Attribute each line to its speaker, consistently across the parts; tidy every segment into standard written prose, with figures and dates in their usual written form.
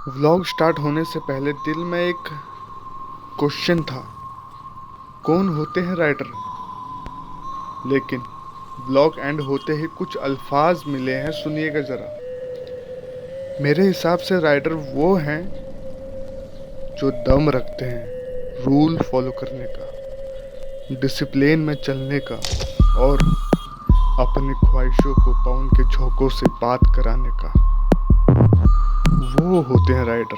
Speaker 1: Vlog start होने से पहले दिल में एक क्वेश्चन था, कौन होते हैं राइडर। लेकिन व्लॉग एंड होते ही कुछ अल्फाज मिले हैं, सुनिएगा ज़रा। मेरे हिसाब से राइडर वो हैं जो दम रखते हैं रूल फॉलो करने का, डिसिप्लिन में चलने का और अपनी ख्वाहिशों को पवन के झोंकों से बात कराने का। वो होते हैं राइडर।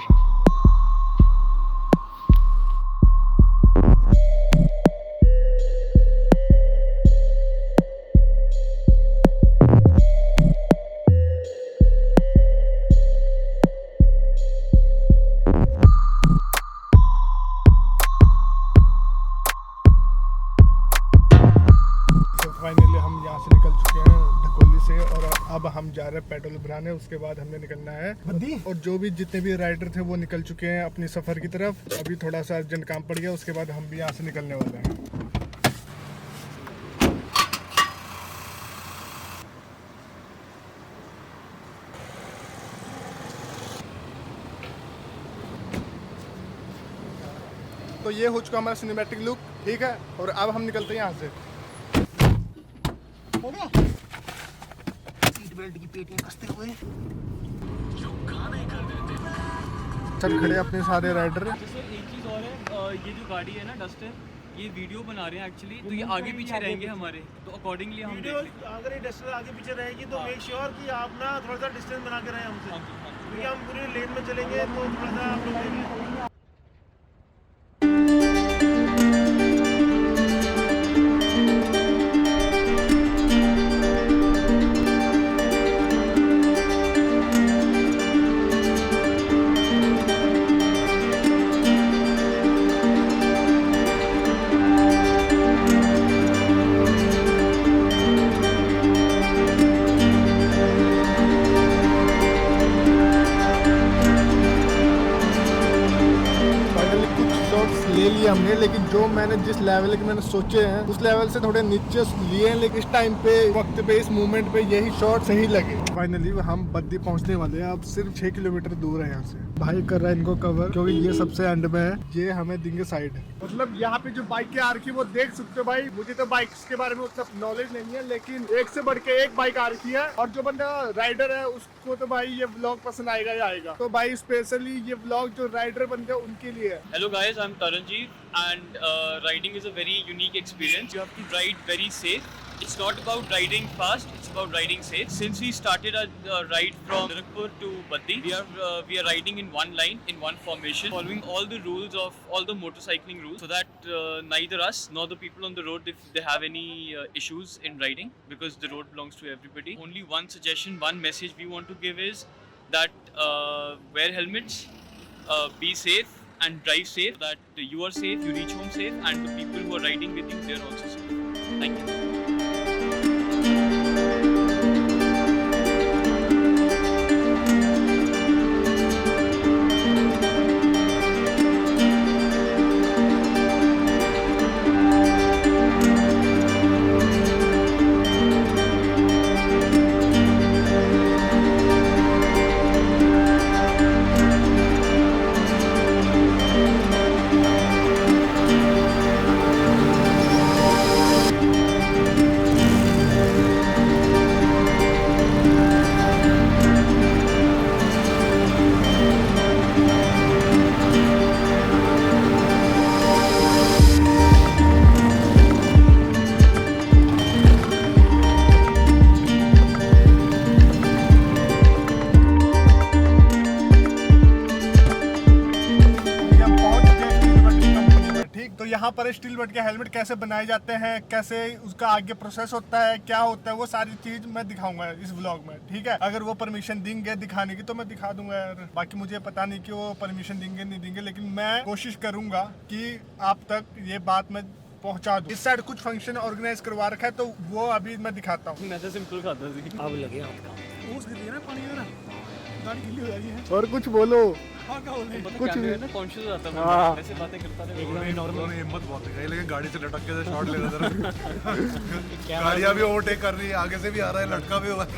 Speaker 2: फाइनली हम यहाँ से निकल चुके हैं ढकोली से और अब हम जा रहे हैं पेट्रोल भराने। उसके बाद हमने निकलना है बद्दी और जो भी जितने भी राइडर थे वो निकल चुके हैं अपनी सफ़र की तरफ। अभी थोड़ा सा अर्जेंट काम पड़ गया, उसके बाद हम भी यहाँ से निकलने वाले हैं। तो ये हो चुका हमारा सिनेमैटिक लुक, ठीक है। और अब हम निकलते हैं यहाँ से। हो गया सीट बेल्ट की पेटियां कसते हुए सब खड़े अपने सारे राइडर।
Speaker 3: जैसे एक चीज़ और है, ये जो गाड़ी है ना डस्टर, ये वीडियो बना रहे हैं एक्चुअली, तो ये आगे पीछे रहेंगे हमारे, तो अकॉर्डिंगली हम
Speaker 4: वीडियो अगर ये डस्टर आगे पीछे रहेगी तो मेक श्योर कि आप ना थोड़ा सा डिस्टेंस बना के रहें हमसे, क्योंकि हम पूरी लेन में चलेंगे तो थोड़ा सा आप लोग देखें।
Speaker 2: ले लिया हमने, लेकिन जो मैंने जिस लेवल के मैंने सोचे हैं उस लेवल से थोड़े नीचे लिए हैं, लेकिन इस टाइम पे वक्त पे इस मूवमेंट पे यही शॉट सही लगे। फाइनली हम बद्दी पहुंचने वाले हैं। अब सिर्फ 6 किलोमीटर दूर है यहाँ से। भाई कर रहा है इनको कवर, क्योंकि ये सबसे एंड में है, ये हमें देंगे साइड। मतलब यहाँ पे जो बाइक आ रखी है वो देख सकते हो भाई। मुझे तो बाइक्स के बारे में उतना नॉलेज नहीं है, लेकिन एक से बढ़ के एक बाइक आ रखी है और जो बंदा राइडर है उसको तो भाई ये व्लॉग पसंद आएगा ही आएगा। तो भाई स्पेशली ये व्लॉग जो राइडर बंदे उनके लिए है।
Speaker 3: Hello guys, I'm Taranjeet and riding is a very unique experience. You have to ride very safe. It's not about riding fast, it's about riding safe. Since we started our ride from Narakpur to Baddi, we are riding in one line, in one formation, following all the rules of all the motorcycling rules, so that neither us nor the people on the road, if they have any issues in riding, because the road belongs to everybody. Only one suggestion, one message we want to give is that wear helmets, be safe and drive safe, that you are safe, you reach home safe, and the people who are riding with you, they are also safe. Thank you.
Speaker 2: तो यहाँ पर still but के helmet कैसे बनाए जाते हैं, कैसे उसका आगे प्रोसेस होता है, क्या होता है, वो सारी चीज मैं दिखाऊंगा इस व्लॉग में, ठीक है। अगर वो परमिशन देंगे दिखाने की तो मैं दिखा दूंगा यार। बाकी मुझे पता नहीं कि वो परमिशन देंगे नहीं देंगे, लेकिन मैं कोशिश करूंगा कि आप तक ये बात मैं पहुंचा दूं। इस साइड कुछ फंक्शन ऑर्गेनाइज करवा रखा है, तो वो अभी मैं दिखाता हूँ।
Speaker 3: मैं तो सिंपल खाता थी, अब लगे आपका
Speaker 2: गाड़ी गीली हो जाएगी है। और कुछ बोलो।
Speaker 3: कुछ भी ना कॉन्शियस आता है, ऐसे बातें करता है
Speaker 4: एकदम नॉर्मल। हिम्मत बहुत है, लेकिन गाड़ी से लटक के शॉट ले रहा था। गाड़ियां भी ओवरटेक कर रही है, आगे से भी आ रहा है, लटका भी हुआ है।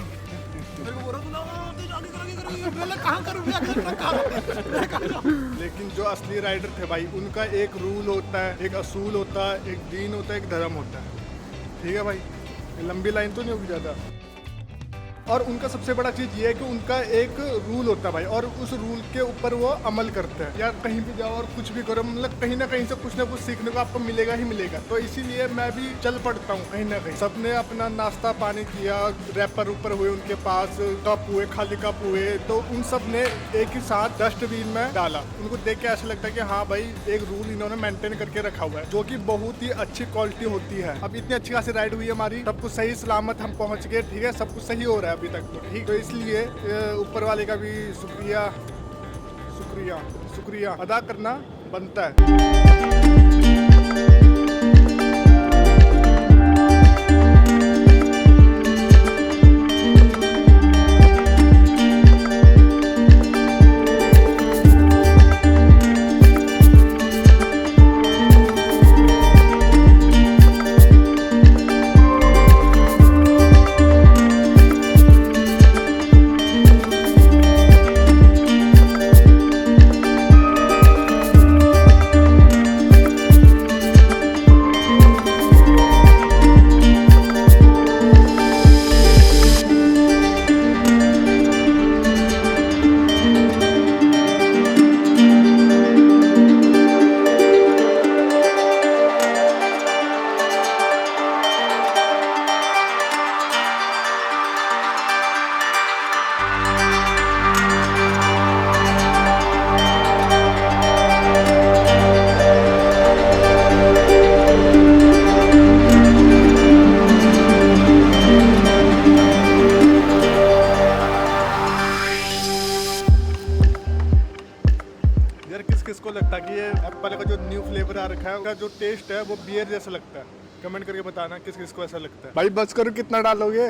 Speaker 2: लेकिन जो असली राइडर थे भाई, उनका एक रूल होता है, एक असूल होता है, एक दीन होता है, एक धर्म होता है। ठीक है भाई, ये लंबी लाइन तो नहीं होगी ज़्यादा। और उनका सबसे बड़ा चीज़ ये है कि उनका एक रूल होता है भाई, और उस रूल के ऊपर वो अमल करते हैं। यार कहीं भी जाओ और कुछ भी करो, मतलब कहीं ना कहीं से कुछ ना कुछ सीखने को आपको मिलेगा ही मिलेगा। तो इसीलिए मैं भी चल पड़ता हूँ कहीं ना कहीं। सबने अपना नाश्ता पानी किया, रैपर ऊपर हुए उनके पास, कप हुए, खाली कप हुए, तो उन सब ने एक ही साथ डस्टबिन में डाला। उनको देख के ऐसा लगता है कि हाँ भाई, एक रूल इन्होंने मेंटेन करके रखा हुआ है, जो कि बहुत ही अच्छी क्वालिटी होती है। अब इतनी अच्छी खासी राइड हुई हमारी, सब कुछ सही सलामत हम पहुँच गए। ठीक है, सब कुछ सही हो रहा है अभी तक तो ठीक। तो इसलिए ऊपर वाले का भी शुक्रिया शुक्रिया शुक्रिया अदा करना बनता है। किसको लगता है कि ये एप्पल का जो न्यू फ्लेवर आ रखा है, उसका जो टेस्ट है वो बियर जैसा लगता है? कमेंट करके बताना किस किसको ऐसा लगता है। भाई बस करो, कितना डालोगे?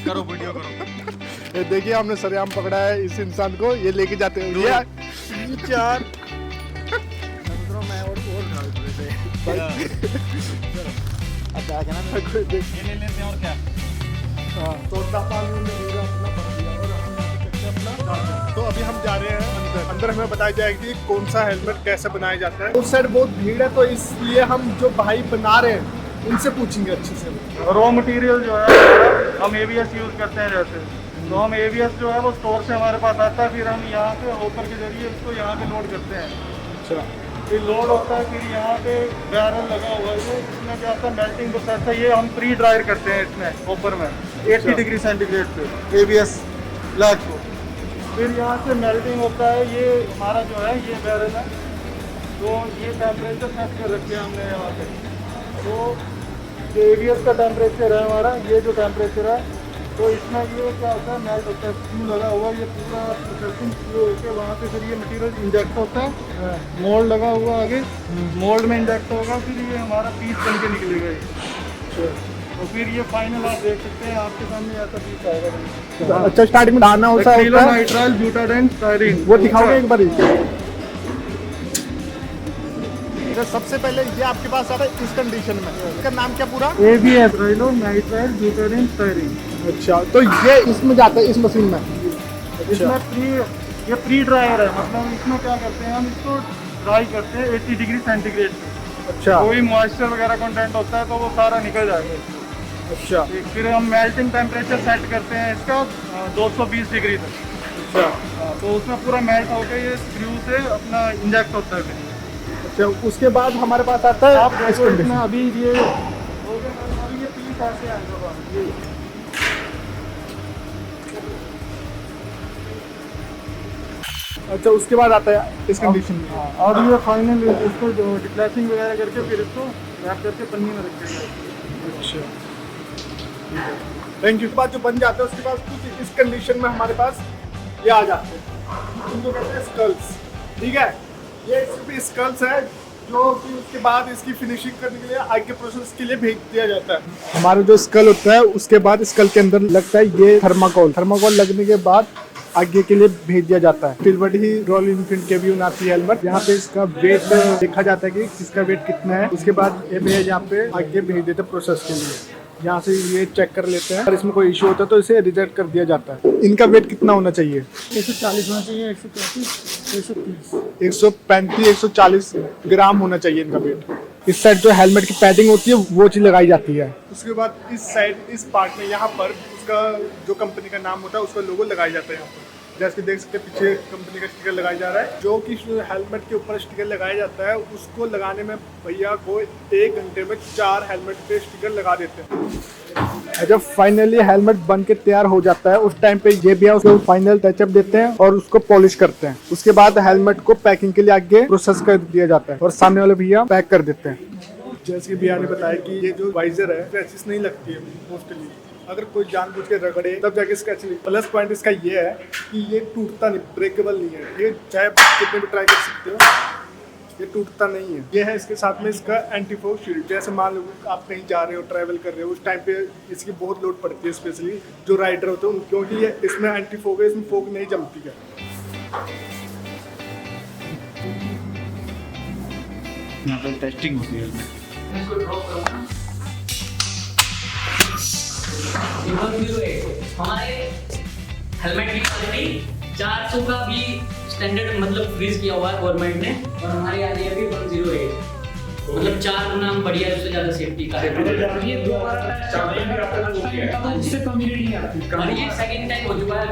Speaker 4: करो वीडियो करो।
Speaker 2: ये देखिए, हमने सरेआम पकड़ा है इस इंसान को, ये लेके जाते हैं ये चार।
Speaker 4: मैं और डाल देते अब जाके ना
Speaker 2: कोई देख,
Speaker 4: ये ले लेते हैं और क्या।
Speaker 2: हाँ, सोडा पानी में मेरा अपना भर दिया और हम यहाँ पे करके अपना डाल दिया। तो अभी हम जा रहे हैं अंदर। अंदर हमें बताया जाएगा कि कौन सा हेलमेट कैसे बनाया जाता है। उस साइड बहुत भीड़ है, तो इसलिए हम जो भाई बना रहे हैं उनसे पूछेंगे अच्छे से।
Speaker 5: रॉ मटेरियल जो है हम ABS यूज़ करते हैं जैसे, तो हम ABS जो है वो स्टोर से हमारे पास आता है, फिर हम यहाँ पे होकर के जरिए इसको यहाँ पे लोड करते हैं।
Speaker 2: अच्छा,
Speaker 5: फिर लोड होता है, फिर यहाँ पे बैरल लगा हुआ है, इसमें क्या होता है मेल्टिंग प्रोसेस है, ये हम प्री ड्रायर करते हैं इसमें ऊपर में 80 डिग्री सेंटीग्रेड पे ABS ब्लैक को। फिर यहाँ से मेल्टिंग होता है, ये हमारा जो है ये बैरल है, तो ये टेम्परेचर सेट कर रखे हैं हमने यहाँ पे। तो जो ABS का टेम्परेचर है हमारा, ये जो टेम्परेचर है, तो इसमें ये क्या होता है मेल्ट होता है, स्क्रू लगा हुआ है, ये पूरा प्रोसेसिंग शुरू होकर वहाँ पे फिर ये मटेरियल इंजेक्ट होता है, मोल्ड लगा हुआ आगे, मोल्ड में इंजेक्ट होगा, फिर ये हमारा पीस बन के निकलेगा ये। तो फिर ये फाइनल आप देख सकते हैं, आपके सामने ऐसा पीस आएगा।
Speaker 2: अच्छा, स्टार्टिंग में डालना होता है
Speaker 5: एक्रिलोनाइट्राइल ब्यूटाडाइन स्टायरीन,
Speaker 2: वो दिखाओगे एक बार? सबसे पहले ये आपके पास आता है इस कंडीशन में, इसका नाम क्या पूरा?
Speaker 5: ABS acrylonitrile butadiene styrene.
Speaker 2: अच्छा, तो ये इसमें जाता है इस मशीन में?
Speaker 5: इसमें ये प्री ड्रायर है, मतलब इसमें क्या करते हैं हम इसको ड्राई करते हैं 80 डिग्री सेंटीग्रेड पे।
Speaker 2: अच्छा,
Speaker 5: कोई मॉइस्चर वगैरह कंटेंट होता है तो वो सारा निकल जाएगा।
Speaker 2: अच्छा,
Speaker 5: फिर हम मेल्टिंग टेम्परेचर सेट करते हैं इसका 220 डिग्री तक।
Speaker 2: अच्छा,
Speaker 5: तो उसमें पूरा मेल्ट होकर ये स्क्रू से अपना इंजेक्ट होता है।
Speaker 2: अच्छा, उसके बाद हमारे पास आता है
Speaker 5: आप
Speaker 2: इस
Speaker 5: देखो
Speaker 2: कंडीशन।
Speaker 5: इसमें अभी ये अभी ये पीस ऐसे आएगा ये।
Speaker 2: अच्छा, उसके बाद आता है इस कंडीशन में।
Speaker 5: और ये फाइनल इसको डिक्लैसिंग वगैरह करके फिर इसको रैप करके पन्नी में रख देंगे।
Speaker 2: अच्छा, थैंक यू। बाद जो बन जाता है उसके बाद कुछ इस कंडीशन में हमारे पास ये आ जाते हैं, उनको कहते हैं स्कल्स। ठीक है, ये सिर्फ स्कल्स है जो कि उसके बाद इसकी फिनिशिंग करने के लिए आगे प्रोसेस के लिए भेज दिया जाता है। हमारा जो स्कल होता है उसके बाद स्कल के अंदर लगता है ये थर्माकोल। थर्माकोल लगने के बाद आगे के लिए भेज दिया जाता है। सिल्वर ही रॉयल इनफील्ड के भी आती है हेलमेट, यहाँ पे इसका वेट देखा जाता है कि इसका वेट कितना है। उसके बाद ये भैया यहाँ पे आगे भेज देते प्रोसेस के लिए। यहाँ से ये चेक कर लेते हैं, अगर इसमें कोई इशू होता है तो इसे रिजेक्ट कर दिया जाता है। इनका वेट कितना होना चाहिए?
Speaker 5: 140 होना चाहिए, 135, 130।
Speaker 2: 135 140 ग्राम होना चाहिए इनका वेट। इस साइड जो हेलमेट की पैडिंग होती है वो चीज़ लगाई जाती है। उसके बाद इस साइड इस पार्ट में यहाँ पर उसका जो कंपनी का नाम होता है उसका लोगो लगाया जाता है। यहाँ पर जैसे कि देख सकते हैं पीछे कंपनी का स्टिकर लगाया जा रहा है। जो कि हेलमेट के ऊपर स्टिकर लगाया जाता है उसको लगाने में भैया को 1 घंटे में 4 हेलमेट पे स्टिकर लगा देते हैं। जब फाइनली हेलमेट बन के तैयार हो जाता है उस टाइम पे ये भैया उसको फाइनल टचअप देते हैं और उसको पॉलिश करते हैं। उसके बाद हेलमेट को पैकिंग के लिए आगे प्रोसेस कर दिया जाता है और सामने वाले भैया पैक कर देते हैं। जैसे कि भैया ने बताया कि ये जो वाइजर है क्रैचेस नहीं लगती है मोस्टली, अगर कोई जानबूझ के रगड़े तब जाके स्क्रैच नहीं। प्लस पॉइंट इसका ये है कि ये टूटता नहीं, ब्रेकेबल नहीं है। ये चाहे कितने भी ट्राई कर सकते हो, ये टूटता नहीं है। ये है इसके साथ में इसका एंटी फोग शील्ड। जैसे मान लो आप कहीं जा रहे हो, ट्रैवल कर रहे हो, उस टाइम पे इसकी बहुत लोड पड़ती है, स्पेशली जो राइडर होते हैं, क्योंकि ये इसमें एंटी फोग है, इसमें फोग नहीं जमती है।
Speaker 6: यहाँ पर टेस्टिंग होती है।
Speaker 7: हमारे हेलमेट की क्वालिटी 400 का भी स्टैंडर्ड मतलब फ्रीज किया हुआ है गवर्नमेंट ने, और हमारे यहाँ ये भी 108 मतलब 4 गुना हम बढ़िया है, उससे ज्यादा सेफ्टी का है। ये और ये सेकंड टाइम हो चुका है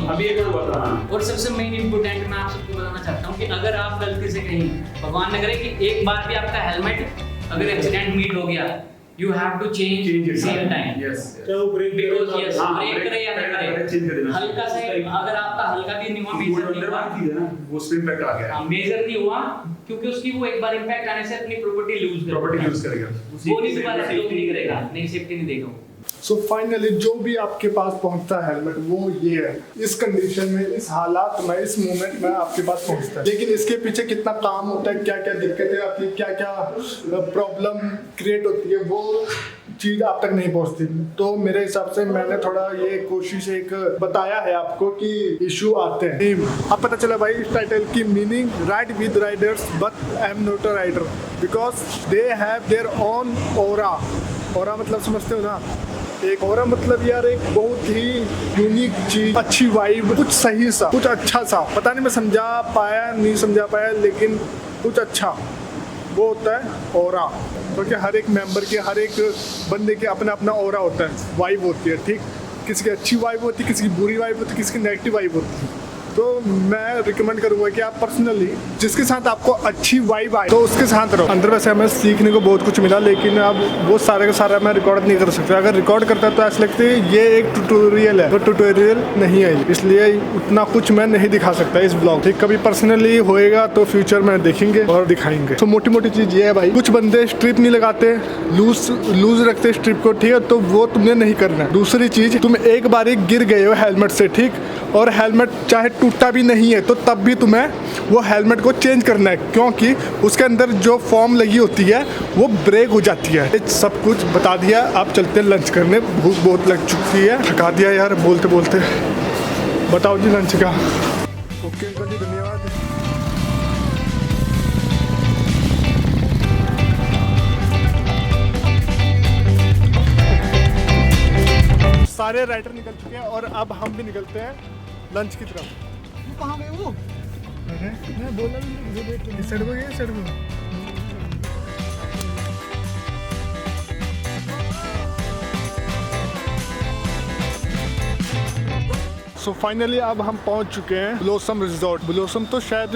Speaker 7: अभी एक हुआ था। और सबसे मेन इम्पोर्टेंट मैं आप सबको बताना चाहता हूँ कि अगर आप गलती से कहीं भगवान न करे कि एक बार भी आपका हेलमेट अगर एक्सीडेंट मीट हो गया, you have to change same time.
Speaker 6: Yes.
Speaker 7: Because yes, break करे या ना करे, हल्का से अगर आपका हल्का भी नहीं हुआ, मेजर नहीं हुआ,
Speaker 6: वो स्पिन पैक आ गया।
Speaker 7: मेजर नहीं हुआ क्योंकि उसकी वो एक बार इम्पैक्ट आने से अपनी प्रॉपर्टी लूज
Speaker 6: करेगा।
Speaker 7: वो नहीं दोबारा लोग नहीं करेगा, नहीं सेफ्टी नहीं देगा।
Speaker 2: सो फाइनली जो भी आपके पास पहुंचता है हेलमेट वो ये है, इस कंडीशन में, इस हालात में, इस मोमेंट में आपके पास पहुंचता है। लेकिन इसके पीछे कितना काम होता है, क्या क्या दिक्कतें आती है, क्या क्या प्रॉब्लम क्रिएट होती है, वो चीज आप तक नहीं पहुंचती। तो मेरे हिसाब से मैंने थोड़ा ये कोशिश एक बताया है आपको कि इशू आते हैं। अब पता चला भाई इस टाइटल की meaning, ride with riders but I am not a rider because they have their own aura. Aura मतलब समझते हो ना? एक ऑरा मतलब यार एक बहुत ही यूनिक चीज, अच्छी वाइब, कुछ सही सा, कुछ अच्छा सा। पता नहीं मैं समझा पाया नहीं समझा पाया, लेकिन कुछ अच्छा वो होता है ऑरा। क्योंकि हर एक मेंबर के, हर एक बंदे के अपना अपना ऑरा होता है, वाइब होती है। ठीक, किसी की अच्छी वाइब होती है, किसी की बुरी वाइब होती है, किसी की नेगेटिव वाइब होती है। तो मैं रिकमेंड करूंगा कि आप पर्सनली जिसके साथ आपको अच्छी वाइब आए तो उसके साथ रहो। अंदर वैसे हमें सीखने को बहुत कुछ मिला, लेकिन अब वो सारे का सारा मैं रिकॉर्ड नहीं कर सकता। अगर रिकॉर्ड करता तो ऐसा लगता है ये एक ट्यूटोरियल है, तो ट्यूटोरियल नहीं है, इसलिए उतना कुछ मैं नहीं दिखा सकता इस ब्लॉग। ठीक, कभी पर्सनली होएगा तो फ्यूचर में देखेंगे और दिखाएंगे। तो मोटी मोटी चीज ये है भाई, कुछ बंदे स्ट्रिप नहीं लगाते, लूज रखते स्ट्रिप को, ठीक है, तो वो तुमने नहीं करना है। दूसरी चीज, तुम एक बार गिर गए हो हेलमेट से, ठीक, और हेलमेट चाहे टूटा भी नहीं है तो तब भी तुम्हें वो हेलमेट को चेंज करना है, क्योंकि उसके अंदर जो फॉर्म लगी होती है वो ब्रेक हो जाती है। सब कुछ बता दिया, आप चलते हैं लंच करने, भूख बहुत लग चुकी है, थका दिया यार बोलते बोलते। बताओ जी लंच का। ओके अंकल जी, धन्यवाद। सारे राइडर निकल चुके हैं और अब हम भी निकलते हैं लंच की तरफ। कहाँ गए वो? अरे मैं बोला नहीं, इस साइड में गए, इस साइड में। सो फाइनली अब हम पहुंच चुके हैं ब्लॉसम रिजॉर्ट। ब्लॉसम तो शायद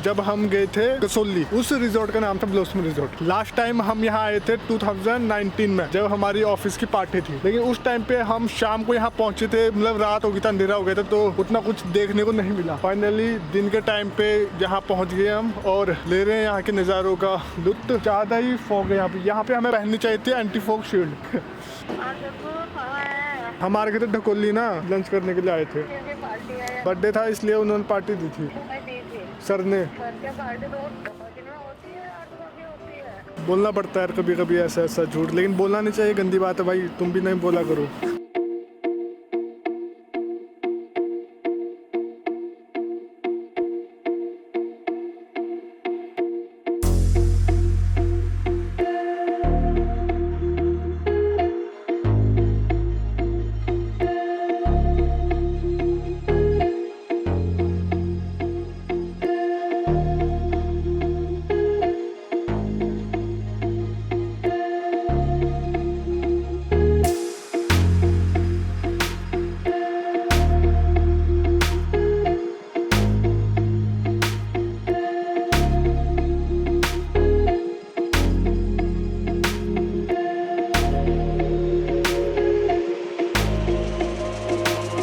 Speaker 2: जब हम गए थे कसोली, उस रिजॉर्ट का नाम था ब्लॉसम रिजॉर्ट। लास्ट टाइम हम यहाँ आए थे 2019 में, जब हमारी ऑफिस की पार्टी थी। लेकिन उस टाइम पे हम शाम को यहाँ पहुंचे थे, मतलब रात हो गई था, अंधेरा हो गया था, तो उतना कुछ देखने को नहीं मिला। फाइनली दिन के टाइम पे यहाँ पहुँच गए हम और ले रहे हैं यहाँ के नज़ारों का लुत्फ। ज़्यादा ही फॉग है यहाँ पे हमें पहननी चाहिए थी एंटी फॉग शील्ड। हमारे घर तो ढकोली ना लंच करने के लिए आए थे, बर्थडे था इसलिए उन्होंने पार्टी दी थी सर ने। बोलना पड़ता है कभी कभी ऐसा ऐसा झूठ, लेकिन बोलना नहीं चाहिए, गंदी बात है भाई, तुम भी नहीं बोला करो।